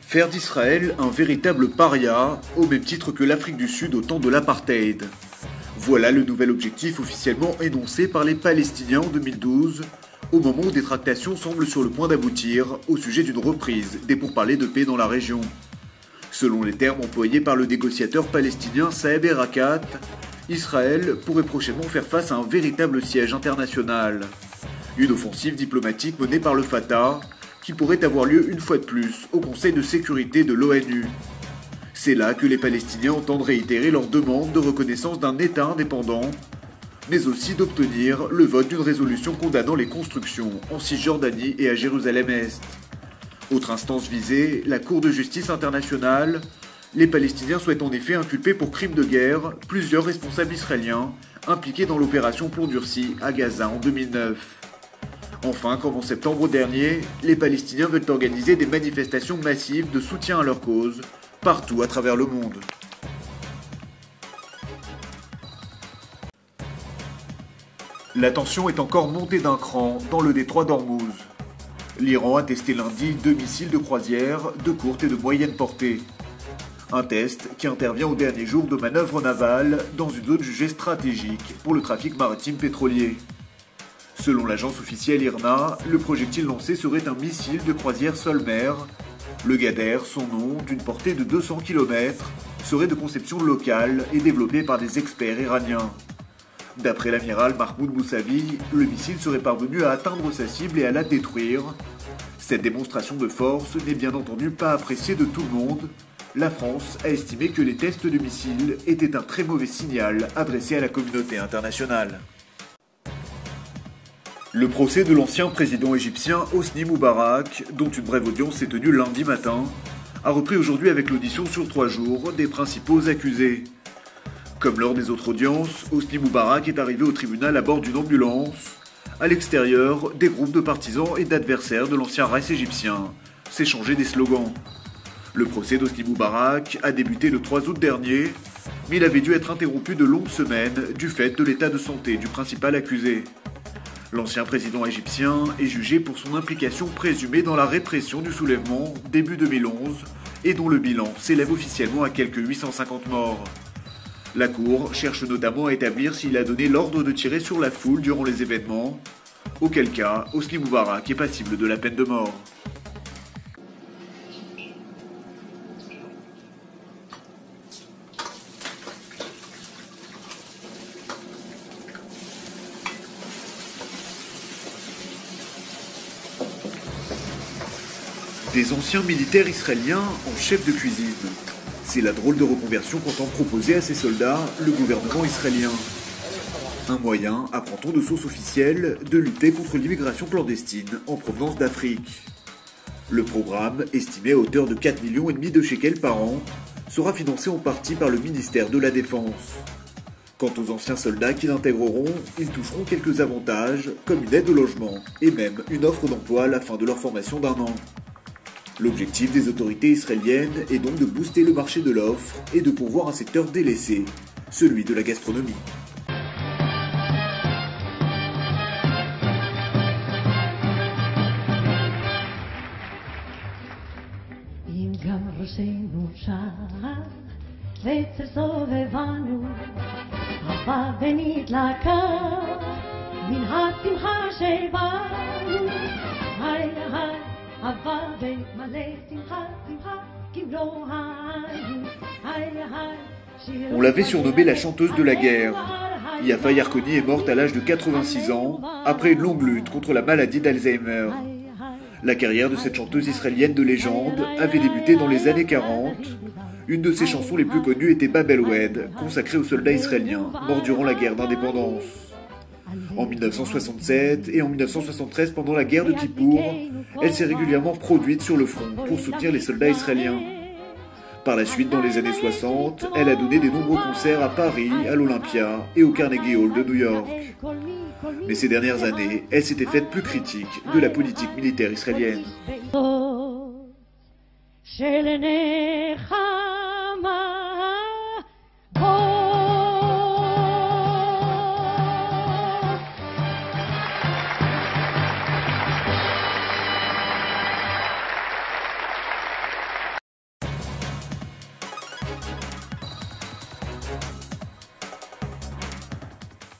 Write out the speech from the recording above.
Faire d'Israël un véritable paria, au même titre que l'Afrique du Sud au temps de l'apartheid. Voilà le nouvel objectif officiellement énoncé par les Palestiniens en 2012, au moment où des tractations semblent sur le point d'aboutir au sujet d'une reprise des pourparlers de paix dans la région. Selon les termes employés par le négociateur palestinien Saeb Erekat, Israël pourrait prochainement faire face à un véritable siège international. Une offensive diplomatique menée par le Fatah, qui pourrait avoir lieu une fois de plus au Conseil de sécurité de l'ONU. C'est là que les Palestiniens entendent réitérer leur demande de reconnaissance d'un État indépendant, mais aussi d'obtenir le vote d'une résolution condamnant les constructions en Cisjordanie et à Jérusalem-Est. Autre instance visée, la Cour de justice internationale. Les Palestiniens souhaitent en effet inculper pour crimes de guerre plusieurs responsables israéliens impliqués dans l'opération Pont Durci à Gaza en 2009. Enfin, comme en septembre dernier, les Palestiniens veulent organiser des manifestations massives de soutien à leur cause, partout à travers le monde. La tension est encore montée d'un cran dans le détroit d'Ormuz. L'Iran a testé lundi 2 missiles de croisière de courte et de moyenne portée. Un test qui intervient au dernier jour de manœuvres navales dans une zone jugée stratégique pour le trafic maritime pétrolier. Selon l'agence officielle IRNA, le projectile lancé serait un missile de croisière sol-mer. Le Gader, son nom, d'une portée de 200 km, serait de conception locale et développé par des experts iraniens. D'après l'amiral Mahmoud Mousavi, le missile serait parvenu à atteindre sa cible et à la détruire. Cette démonstration de force n'est bien entendu pas appréciée de tout le monde. La France a estimé que les tests de missiles étaient un très mauvais signal adressé à la communauté internationale. Le procès de l'ancien président égyptien Hosni Moubarak, dont une brève audience s'est tenue lundi matin, a repris aujourd'hui avec l'audition sur 3 jours des principaux accusés. Comme lors des autres audiences, Hosni Moubarak est arrivé au tribunal à bord d'une ambulance. À l'extérieur, des groupes de partisans et d'adversaires de l'ancien Reich égyptien s'échangeaient des slogans. Le procès d'Hosni Moubarak a débuté le 3 août dernier, mais il avait dû être interrompu de longues semaines du fait de l'état de santé du principal accusé. L'ancien président égyptien est jugé pour son implication présumée dans la répression du soulèvement début 2011 et dont le bilan s'élève officiellement à quelques 850 morts. La Cour cherche notamment à établir s'il a donné l'ordre de tirer sur la foule durant les événements, auquel cas Hosni Moubarak est passible de la peine de mort. Des anciens militaires israéliens en chef de cuisine. C'est la drôle de reconversion qu'entend proposer à ses soldats le gouvernement israélien. Un moyen, apprend-on de sources officielles, de lutter contre l'immigration clandestine en provenance d'Afrique. Le programme, estimé à hauteur de 4,5 millions de shekels par an, sera financé en partie par le ministère de la Défense. Quant aux anciens soldats qui l'intégreront, ils toucheront quelques avantages, comme une aide au logement, et même une offre d'emploi à la fin de leur formation d'1 an. L'objectif des autorités israéliennes est donc de booster le marché de l'offre et de pourvoir un secteur délaissé, celui de la gastronomie. On l'avait surnommée la chanteuse de la guerre. Yafa Yarkoni est morte à l'âge de 86 ans, après une longue lutte contre la maladie d'Alzheimer. La carrière de cette chanteuse israélienne de légende avait débuté dans les années 40. Une de ses chansons les plus connues était Bab el-Oued, consacrée aux soldats israéliens morts durant la guerre d'indépendance. En 1967 et en 1973, pendant la guerre de Kippour, elle s'est régulièrement produite sur le front pour soutenir les soldats israéliens. Par la suite, dans les années 60, elle a donné des nombreux concerts à Paris, à l'Olympia et au Carnegie Hall de New York. Mais ces dernières années, elle s'était faite plus critique de la politique militaire israélienne.